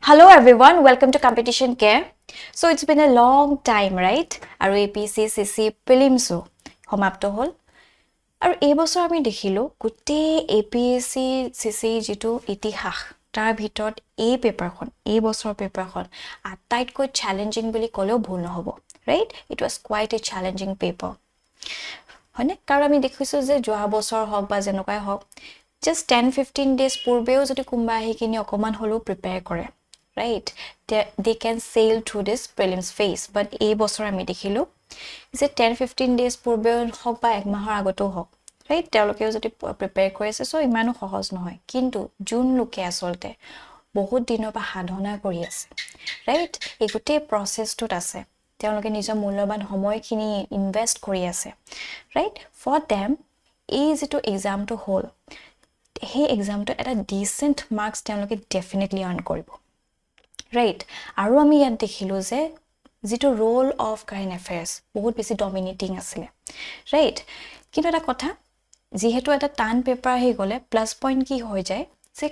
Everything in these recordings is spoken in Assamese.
Hello everyone, welcome to Competition Care. So it's been a long time, right? Aru APSC CCE PRELIMS homapto hol. Aru ei bosor ami dekhilo gutte APSC CCE jitu itihas tar bhitor ei paper khon ei bosor paper khon atait ko challenging boli koleo bhul nohobo, right? It was quite a challenging paper. Hone karon ami dekhisu je joa bosor hok ba jenokai hok just 10-15 days purbeo jodi kumba ahi kini okoman holo prepare kore. Right, they can sail through this prelims phase, but a bosor ami dekhilo is a 10-15 days purbe hok ba ek mahor agoto hok, right? Teloke jodi prepare korise so imanu সহজ নহয় কিন্তু জুন লোকে আসলতে বহুত দিনৰ পা সাধনা কৰি আছে, right? এগুতে প্ৰসেসটোত আছে তেওঁলোকে নিজৰ মূল্যবান সময়খিনি ইনভেস্ট কৰি আছে, right? For them এই যেটো এক্সামটো হল সেই এক্সামটো এটা ডিসেন্ট মার্কস তেওঁলোকে ডেফিনেটলি আর্ন কৰিব, right? Aru ami yat dekhilo je jito role of current affairs bahut beshi dominating asile, right? Kintu eta kotha jihetu eta tan paper he gole plus point ki hoy jay je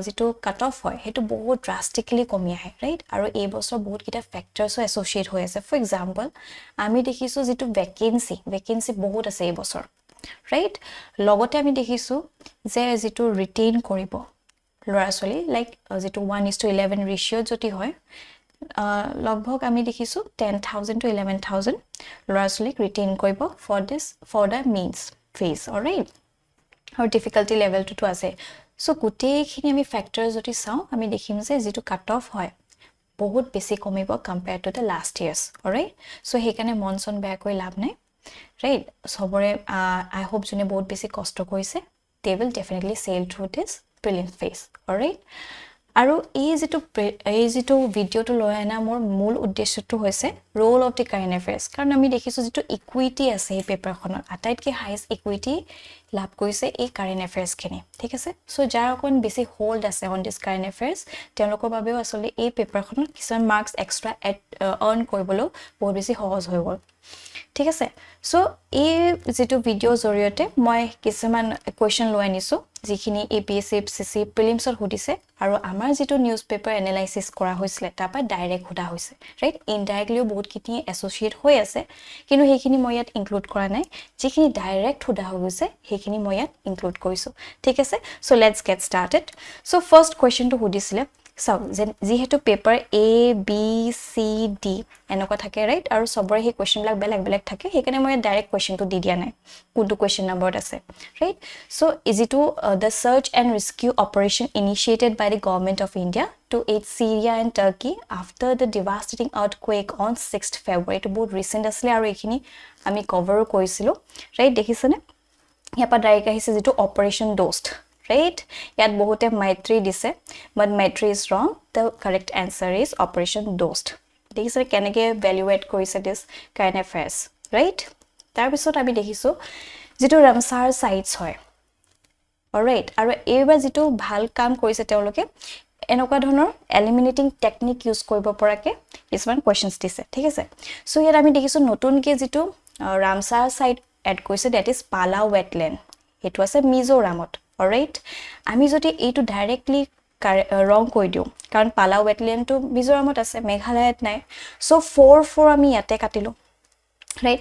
jito cut off hoy hetu bahut drastically komi ahe, right? Aru ei bosor bahut kita factors associate hoy ase. For example, ami dekhisu jito vacancy bahut ase ei bosor, right? Logote ami dekhisu je jito retain koribo লৰা চলি লাইক যেটো 1:11 রেশিও যদি হয় লগভগ আমি দেখিছো 10,000 to 11,000 লৰা চলি ৰিটেইন কৰিব for the means phase, alright? আৰু ডিফিকাল্টি লেভেলটো তো আছে সো গুটেইখিনি আমি ফ্যাক্টৰ যদি চাও আমি দেখিম যে যেটো কাট অফ হয় বহুত বেছি কমিব compare to the last years, alright? So হেকানে মনসন বেয়া কৈ লাভ নাই, right? সবৰে আই হোপ জনে বহুত বেছি কষ্ট কৰিছে they will definitely sail through this prelims phase, alright? Aru ei jito video to loyana mor mool uddeshyo to hoise role of the current affairs karon ami dekhisu jito equity ase ei paper khonot atait ke highest equity lab koise ei current affairs khini, thik ase? So jar kon besi hold ase on this current affairs telokor babeo asole ei paper khonot kisan marks extra earn koribolo bahut besi সহজ হৈ গল, ঠিক আছে? সো এই যেটো ভিডিও জৰিয়তে মই কিছুমান কোৱেশ্চন লৈ আনিছো যিখিনি APSC CCE প্ৰিলিমছৰ হুদিছে আৰু আমাৰ যেটো নিউজ পেপাৰ এনালাইসিস কৰা হৈছিল তাপা ডাইৰেক্ট হুদা হৈছে, ৰাইট? ইনডাইৰেক্টলি বহুত কিটি এসোসিয়েট হৈ আছে কিন্তু হেখিনি মই ইয়াত ইনক্লুড কৰা নাই, যিখিনি ডাইৰেক্ট হুদা হৈ গৈছে হেখিনি মই ইয়াত ইনক্লুড কৰিছো, ঠিক আছে? So let's get started. So first কোৱেশ্চনটো হুদিছিলে So, যিহেতু paper A, B, C, D এনেকুৱা থাকে, right? আৰু সবৰে হে কোৱেশ্চন বিলাক বেলেগ থাকে হেকানে মই ডাইৰেক্ট কোৱেশ্চনটো দি দিয়া নাই কোনটো কোৱেশ্চন নম্বৰত আছে, right? So, is it the search and rescue operation initiated by the government of India to aid Syria and Turkey after the devastating earthquake on 6th February? to বহুত ৰিসেন্ট আছিল আৰু এখিনি আমি কভাৰ কৰিছিলো, right? দেখিছনে ইয়াপা ডাইৰেক্ট আহিছে যেটো operation ডোস্ট, right? Yat bohote Maitri dise, but Maitri is wrong. The correct answer is Operation Dost. Dekise keneke evaluate korise this current affairs, right? Tar bisot ami dekhisu jito Ramsar sites hoy, alright? Aru ebar jito bhal kaam korise teoloke enoka dhonor eliminating technique use koribo porake kisman questions dise, thik ase? So yat ami dekhisu notun ke jito Ramsar site add korise, that is Pala wetland. It was a Mizoramot, alright? আমি যদি এইটো ডাইৰেক্টলি ৰং কৈ দিও কাৰণ পালা ওয়েটল্যান্ড তো মিজোৰামত আছে মেঘালয়ত নাই, সো 4 আমি ইয়াতে কাটিলো, ৰাইট?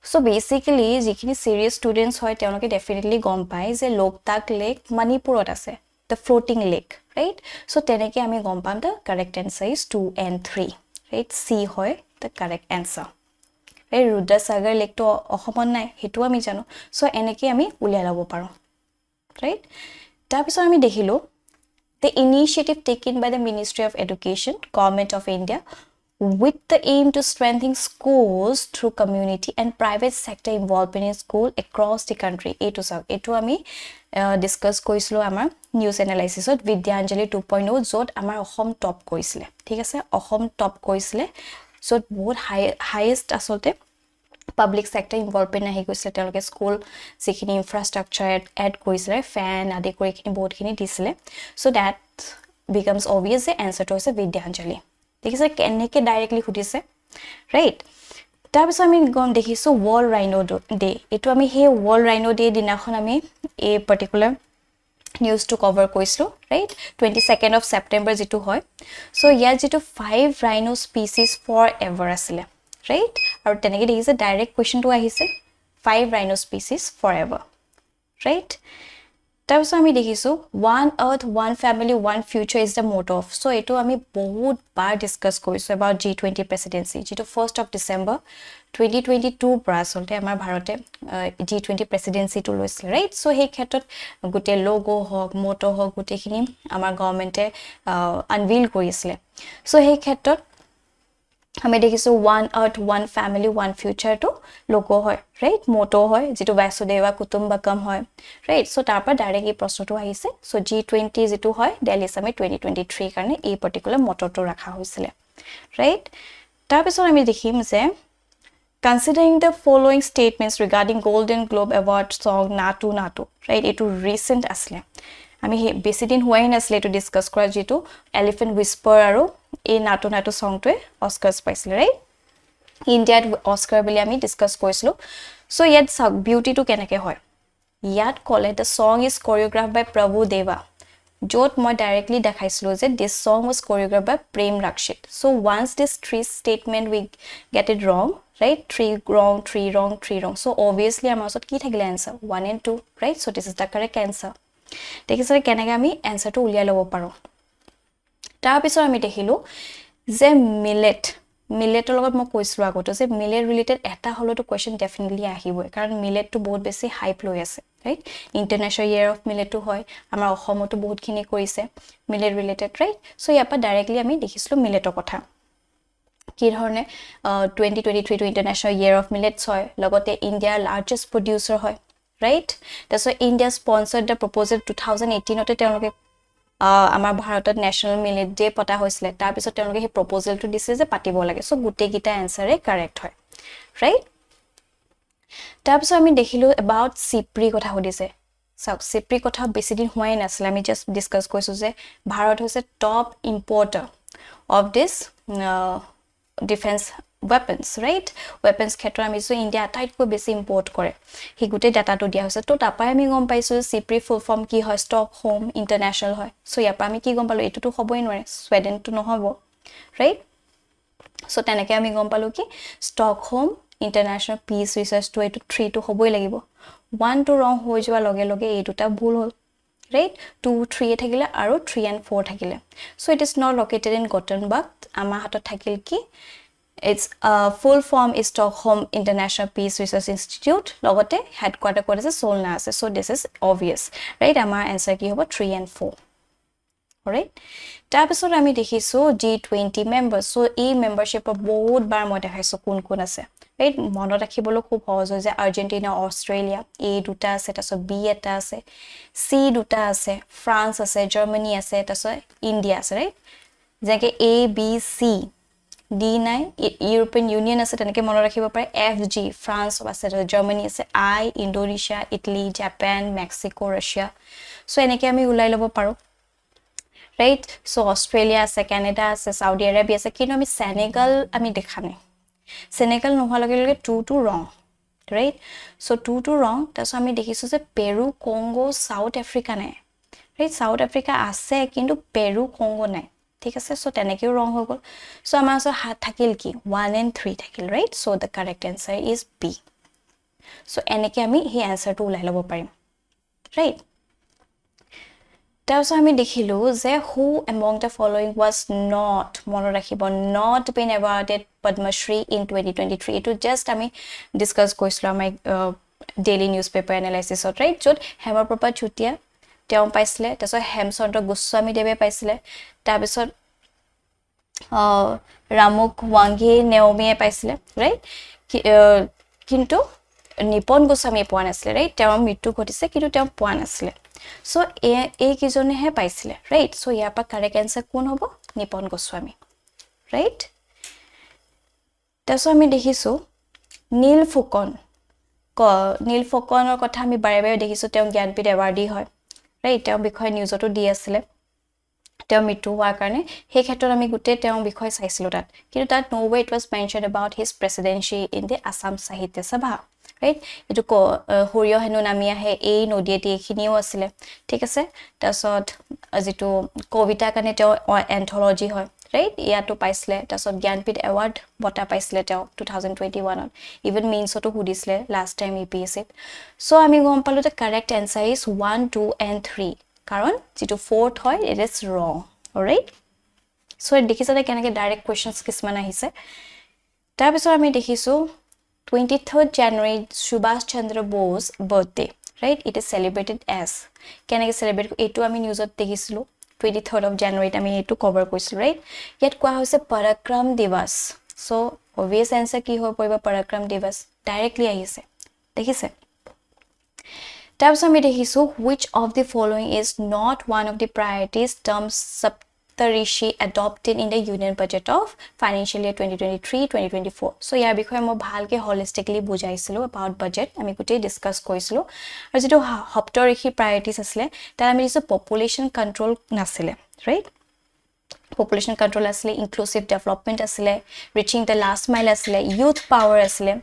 সো বেসিক্যালি যিখিনি সিৰিয়াস স্টুডেন্টস হয় তেওঁলোকে ডেফিনেটলি গম পায় যে লোকতাক লেক মণিপুৰত আছে, the floating lake, right? So তেনেকে আমি গম পাম the correct answer is 2 and 3, right? C হয় the correct answer. এই ৰুদ্ৰসাগৰ লেক তো অসমত নাই হেতু আমি জানো, সো এনেকে আমি উলিয়া লব পাৰো, right? তাৰপিছত আমি দেখিলো the initiative taken by the Ministry of Education, Government of India, with the aim to strengthen schools through community and private sector involvement in school across the country. Etu ami discuss koislo amar news analysis ot Vidyanjali 2.0 jot amar Assam top koisile, thik ase? Assam top koisile jot bahut highest asolte public sector involvement ahi গৈছে তেওঁলোকে স্কুল যিখিনি ইনফ্ৰাষ্ট্ৰাকচাৰ এড কৰিছিলে ফ্যান আদি কৰি কিনি বহুত খিনি দিছিলে, so that becomes obvious the answer to আছে বিদ্যাঞ্জলি, দেখিছে কেনেকে ডাইৰেক্টলি খুদিছে, right? তাৰপিছত আমি গম দেখিছো ওয়াৰ্ল্ড ৰাইনো ডে, এটো আমি হে ওয়াৰ্ল্ড ৰাইনো ডে দিনাখন আমি এই পাৰ্টিকুলাৰ নিউজ টু কভাৰ কৰিছিলো ৰাইট 22nd of September যেটো হয় সো ইয়াত যেটো 5 rhino species forever আছিলে ৰাইট আৰু তেনেকৈ দেখিছে ডাইৰেক্ট কোৱেশ্চনটো আহিছে 5 rhino species forever ৰাইট তাৰপিছত আমি দেখিছো one earth one family one future is the motto of so এটো আমি বহুত বাৰ ডিসকাস কৰিছো about G20 presidency যেটো 1st of December 2022 পৰা চলতে আমাৰ ভাৰতে G20 presidency টো লৈছিল ৰাইট সো সেই ক্ষেত্ৰত গুটে লোগো হক মটো হক গুটেখিনি আমাৰ গৱৰ্ণমেন্টে আনভিল কৰিছিল সো সেই ক্ষেত্ৰত আমি দেখিছো one earth one family one future to logo হয় right motto হয় যেটো বাসুদেৱা কুটুম্বকম হয় right so তাৰ পৰা ডাইৰেক্ট এই প্ৰশ্নটো আহিছে so G20 যেটো হয় দিল্লী সামিট 2023 কাৰণে এই পাৰ্টিকুলাৰ মটৰটো ৰাখা হৈছিল right তাৰ পিছত আমি দেখিম যে considering the following statements regarding Golden Globe Award song Natu Natu right etu recent asle আমি বেছি দিন হোৱাই নাছিল এটো ডিসকাস কৰা যেটো এলিফেন্ট হুইস্পাৰ আৰু এই নাটু নাটু সংটোৱে অস্কাৰছ পাইছিল ৰাইট ইন্ডিয়াত অস্কাৰ বুলি আমি ডিসকাস কৰিছিলো সো ইয়াত সক বিউটিটো কেনেকে হয় ইয়াত কলে the song is choreographed by Prabhu Deva যত মই ডাইৰেক্টলি দেখাইছিলো যে this song was choreographed by Prem Rakshit so once this three statement we get it wrong right 3 wrong so obviously আমাৰ ওচৰত কি থাকিলে answer 1 and 2 right so this is the correct answer দেখিছৰে কেনেকৈ আমি এনসাৰটো উলিয়াই লব পাৰো তাৰ পিছত আমি দেখিলো যে মিলেটৰ লগত মই কৈছিলো আগতে যে মিলেট ৰিলেটেড এটা হলটো কোৱেশ্চন ডেফিনেটলি আহিব কাৰণ মিলেটটো বহুত বেছি হাইপ লৈ আছে ৰাইট ইন্টাৰনেশ্যনেল ইয়াৰ অফ মিলেটটো হয় আমাৰ অসমতো বহুতখিনি কৰিছে মিলেট ৰিলেটেড ৰাইট সো ইয়াৰ পৰা ডাইৰেক্টলি আমি দেখিছিলো মিলেটৰ কথা কি ধৰণে 2023 টো ইন্টাৰনেশ্যনেল ইয়াৰ অফ মিলেটছ হয় লগতে ইণ্ডিয়াৰ লাৰ্জেষ্ট প্ৰডিউচাৰ হয় right so India sponsored the proposal 2018 ote তেওঁলোকে আমাৰ ভাৰতত ন্যাশনাল মিলেট ডে পতা হৈছিল তাৰ পিছত তেওঁলোকে এই প্ৰপোজালটো দিছে যে পাতিব লাগে সো গুটে গিটা আনসাৰে কাৰেক্ট হয় ৰাইট তাৰ পিছত আমি দেখিলো about সিপ্ৰি কথা হদিছে সব সিপ্ৰি কথা বেছি দিন হোৱাই নাছিল আমি জাস্ট ডিসকাস কৰিছো যে ভাৰত হৈছে top ইম্পৰ্টাৰ of this defense weapons right weapons ক্ষেত্ৰ আমি সো ইন্ডিয়া আটাইতকৈ বেছি ইম্পৰ্ট কৰে হি গুটে ডাটাটো দিয়া হৈছে তো তাপাই আমি গম পাইছো সিপ্ৰি ফুল ফৰ্ম কি হয় ষ্টকহোম ইন্টাৰনেশ্যনেল হয় সো ইয়াপা আমি কি গম পালো এটোটো হবই নৰে সুইডেনটো নহব ৰাইট সো তেনেকে আমি গম পালো কি ষ্টকহোম ইন্টাৰনেশ্যনেল পিস ৰিসাৰ্চ টো এটো 3 টো হবই লাগিব 1 টো ৰং হৈ যোৱা লগে লগে এই দুটা ভুল হল right 2 3 এ থাকিলে আৰু 3 and 4 থাকিলে so it is not located in Gothenburg আমাৰ হাতত থাকিল কি its full form is Stockholm International Peace Research Institute logote headquarter kore ase Solna ase so this is obvious right amar answer ki hobo 3 and 4 alright tar pisot ami dekhisu G20 members so e membership bahut bar moi dekhaisu kun kun ase right monot rakhibolo khub সহজ hoy je Argentina Australia A duta ase taso B eta ase C duta ase France ase Germany ase taso India ase right jeke A B C D নাই ইউৰোপিয়ান ইউনিয়ন আছে তেনেকে মনত ৰাখিব পাৰে FG ফ্ৰান্স আছে জাৰ্মানী আছে I Indonesia Italy Japan Mexico Russia so এনেকে আমি উলাই লব পাৰো ৰাইট সো অস্ট্ৰেলিয়া আছে কানাডা আছে সাউদি আৰবিয়া আছে কিন্তু আমি সেনেগাল আমি দেখা নাই সেনেগাল নোহোৱা লগে লগে 2 টো ৰং ৰাইট সো 2 টো ৰং তাছ আমি দেখিছো যে পেৰু কংগো সাউথ আফ্ৰিকা নাই ৰাইট সাউথ আফ্ৰিকা আছে কিন্তু পেৰু কংগো নাই ঠিক আছে সো তেনেকেও ৰং হৈ গল সো আমাৰ হাত থাকিল কি 1 and 3 থাকিল right so the correct answer is B so এনেকে আমি হে আনসাৰটো উলাই লব পাৰিম ৰাইট তাৰপিছত আমি দেখিলো যে who among the following was not মনত ৰাখিব not been awarded Padma Shri in 2023 এটো জাস্ট আমি ডিসকাস কৰিছিলো আমাৰ ডেইলি নিউজপেপাৰ এনালাইসিছত ৰাইট যত হেমপ্ৰপা চুটিয়া তেওঁ পাইছিলে তাৰপিছত হেমচন্দ্ৰ গোস্বামী দেৱে পাইছিলে তাৰ পিছত ৰামুক ওয়াংগি নেওমিয়ে পাইছিলে ৰাইট কিন্তু নিপন গোস্বামী পোৱা নাছিলে ৰাইট তেওঁৰ মৃত্যু ঘটিছে কিন্তু তেওঁ পোৱা নাছিলে সো এই কিজনেহে পাইছিলে ৰাইট সো ইয়াৰ পৰা কাৰেক্ট আনসাৰ কোন হ'ব নিপন গোস্বামী ৰাইট তাৰপিছত আমি দেখিছো নীল ফুকনৰ কথা আমি বাৰে বাৰে দেখিছো তেওঁ জ্ঞানপীঠ এৱাৰ্ডি হয় ৰাইট তেওঁ বিষয় নিউজটো দি আছিল তেওঁ মৃত্যু হোৱাৰ কাৰণে সেই ক্ষেত্ৰত আমি গুটে তেওঁ বিষয় চাইছিলো তাত কিন্তু তাত no way it was mentioned about his presidency in the Assam Sahitya Sabha right এটো হৰিয় হেনু নামি আহে এই নদীয়েটি এখিনিও আছিলে ঠিক আছে তাৰছত যেটো কবিতা কানে তেও এন্থোলজি হয় ৰাইট ইয়াটো পাইছিলে তাৰছত জ্ঞানপীঠ এৱাৰ্ড বটা পাইছিলে তেও 2021 ত ইভেন মেইনছটো হুদিছিলে লাষ্ট টাইম UPSC সো আমি গম পালো যে কারেক্ট আনসার ইজ 1 2 and 3 কাৰণ যেটো ফোৰ্থ হয় ইট ইজ ৰং অলৰাইট সো দেখিছানে কেনেকে ডাইৰেক্ট কোৱেশ্চনছ কিসমান আহিছে তাৰ পিছত আমি দেখিছো 23rd January Subhash Chandra Bose birthday right it is celebrated as কেনেকে সেলিব্রেট এটো আমি নিউজত দেখিছিলো 23rd of January আমি এটো কভার কৰিছিল right ইয়াত কোৱা হৈছে পৰাক্ৰম দিৱস সো obvious answer কি হৈ পৰিব পৰাক্ৰম দিৱস ডাইৰেক্টলি আহিছে দেখিছে তাৰপিছত আমি দেখিছো which of the following is not one of the priorities terms Saptarishi adopted in the union budget of financial year 2023-2024 so ইয়াৰ বিষয়ে মই ভালকে holistically বুজাইছিলো about budget আমি গুটে ডিসকাস কৰিছিলো আৰু যেটো সপ্তৰিশি priorities আছিল তাৰ আমি দিছো population control নাছিলে right population control asile inclusive development asile reaching the last mile asile youth power asile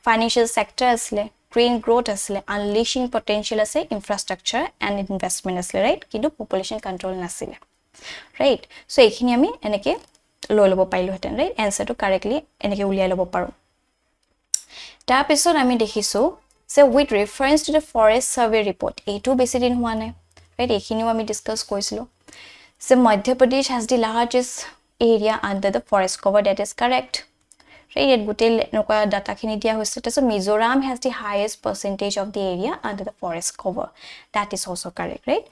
financial sector asile green growth asile unleashing potential asile infrastructure and investment asile right kintu population control nasile right so ekhini ami eneke loi lobo pailu heten right answer to correctly eneke uliai lobo paru ta pisot ami dekhisu so with reference to the forest survey report etu besi din hua nai right ekhiniu ami discuss koisilo so Madhya Pradesh has the largest area under the forest cover that is correct right yet gutel noka data khini dia hoise so Mizoram has the highest percentage of the area under the forest cover that is also correct right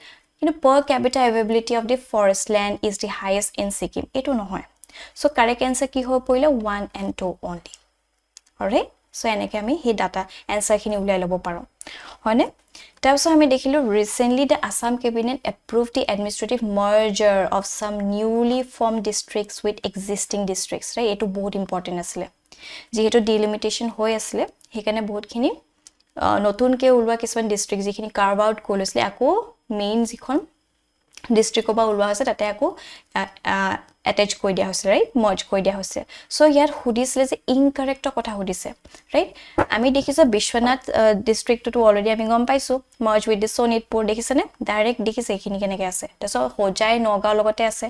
per capita availability of the forest land is the highest in Sikkim eto no hoy so correct answer ki hoy poile 1 and 2 only alright so eneke ami he data answer khini ulai lobo paro hone তাৰপিছত আমি দেখিলো recently the Assam cabinet approved the administrative merger of some newly formed districts with existing districts right eto বহুত important asile যেহেতু delimitation হৈ asile হেকানে বহুত খিনি নতুনকে উলৱা কিছুমান ডিস্ট্ৰিক্ট যিখিনি কাৰ্ভ আউট কৰিছিলে আকো মেইন যিখন ডিস্ট্ৰিক্ট বা উলৱা আছে তাতে আকো attach কৰি দিয়া হৈছে ৰাইট মাৰ্জ কৰি দিয়া হৈছে সো ইয়াৰ হুদিছিলে যে ইনকাৰেক্ট কথা হুদিছে ৰাইট আমি দেখিছো বিশ্বনাথ ডিস্ট্ৰিক্ট টু অলৰেডি আমি গম পাইছো merge with the Sonitpur দেখিছনে direct দেখিছে এখিনি কেনেকে আছে তছ হোজাই নগাঁও লগতে আছে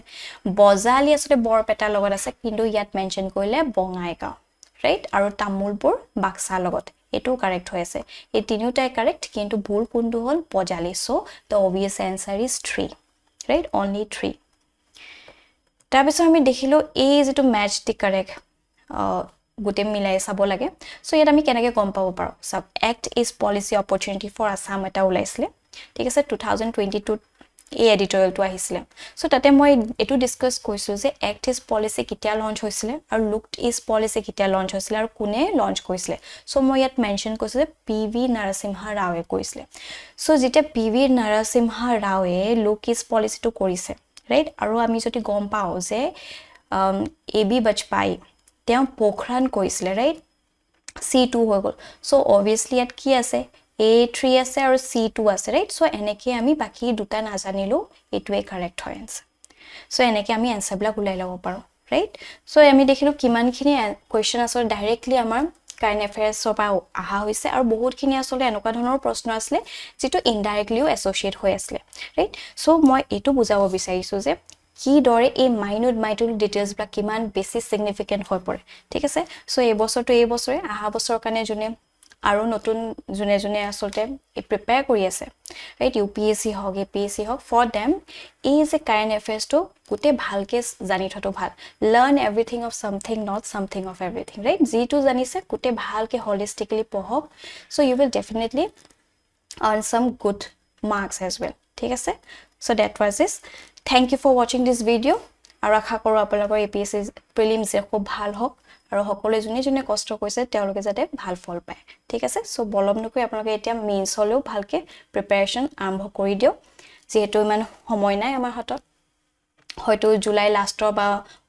বজালি আছে বৰপেটা লগত আছে কিন্তু ইয়াত মেনশন কৰিলে বঙাইগাঁও ৰাইট আৰু তামুলপুৰ বাক্সা লগত এটো কারেক্ট হৈ আছে এই তিনিটাই কারেক্ট কিন্তু ভুল কোনটো হল বজালি so the obvious answer is 3 right only 3 তাৰপিছত আমি দেখিলো এই যেটো ম্যাচ দি কারেক্ট গুটে মিলাই চাব লাগে সো ইয়াত আমি কেনেকে গম পাব পাৰো সব act is policy opportunity for Assam এটা উলাইছিলে ঠিক আছে 2022 এই এডিটৰিয়েল টো আহিছিলে সো তাতে মই এটো ডিসকাস কৰিছো যে act is policy কিতিয়া লঞ্চ হৈছিলে আৰু looked is policy কিতিয়া লঞ্চ হৈছিলে আৰু কোনে লঞ্চ কৰিছিলে সো মই ইয়াত মেনশন কৰিছো যে PV নাৰাসিমহা ৰাওয়ে কৰিছিলে সো যেটা PV নাৰাসিমহা ৰাওয়ে look is policy টো কৰিছে right আৰু আমি যদি গম পাও যে AB বাজপাই তেওঁ পোখৰান কৰিছিলে right C2 হৈ গল সো obviously ইয়াত কি আছে A3 আছে আৰু C2 আছে right so এনেকে আমি বাকি দুটা না জানিলো এটোৱে কাৰেক্ট হয় আনসাৰ সো এনেকে আমি আনসাৰ ব্লক উলাই লব পাৰো right so আমি দেখিলো কিমানখিনি কোৱেশ্চন আছে ডাইৰেক্টলি আমাৰ কাৰেন্ট অ্যাফেয়াৰ্স পৰা আহা হৈছে আৰু বহুতখিনি আসলে এনেকুৱা ধৰণৰ প্ৰশ্ন আছিল যেটো ইনডাইৰেক্টলিও এসোসিয়েট হৈ আছিল ৰাইট সো মই এটো বুজাব বিচাৰিছো যে কি দৰে এই মাইনুট ডিটেইলস ব্লা কিমান বেছি সিগনিফিকেন্ট হৈ পৰে ঠিক আছে সো এই বছৰে আহা বছৰ কাৰণে জনে আৰু নতুন জুনে আসলতে প্ৰিপেয়াৰ কৰি আছে ৰাইট UPSC হক APSC হক for them is a current affairs to গুটে ভালকে জানি থটো ভাল learn everything of something not something of everything right যেটো জানিছে গুটে ভালকে holistically পঢ়ক so you will definitely earn some good marks as well ঠিক আছে so that was this thank you for watching this video আৰু আশা কৰো আপোনালোকৰ APSC prelims খুব ভাল হওক আৰু সকলে জুনে কষ্ট কৰিছে তেওঁলোকে যাতে ভাল ফল পায় ঠিক আছে সো বলমনকৈ আপোনালোকে এতিয়া মেইনছ হলেও ভালকে প্ৰিপাৰেচন আৰম্ভ কৰি দিও যেহেতু ইমান সময় নাই আমাৰ হাতত হয়তো জুলাই লাষ্টৰ বা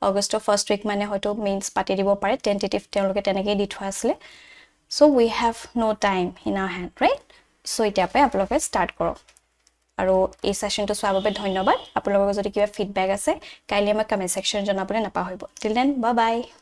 আগষ্টৰ ফাৰ্স্ট উইক মানে হয়তো মেইনছ পাতি দিব পাৰে টেন্টেটিভ তেওঁলোকে তেনেকৈ দি থোৱা আছিল so we have no time in our hand right so এতিয়া পাই আপোনালোকে ষ্টাৰ্ট কৰক আৰু এই সেশনটো চোৱাৰ বাবে ধন্যবাদ আপোনালোকৰ যদি কিবা ফিডব্যাক আছে কাইলৈ আমাৰ কমেন্ট সেকশন জনাবলৈ নাপাহৰিব till then bye bye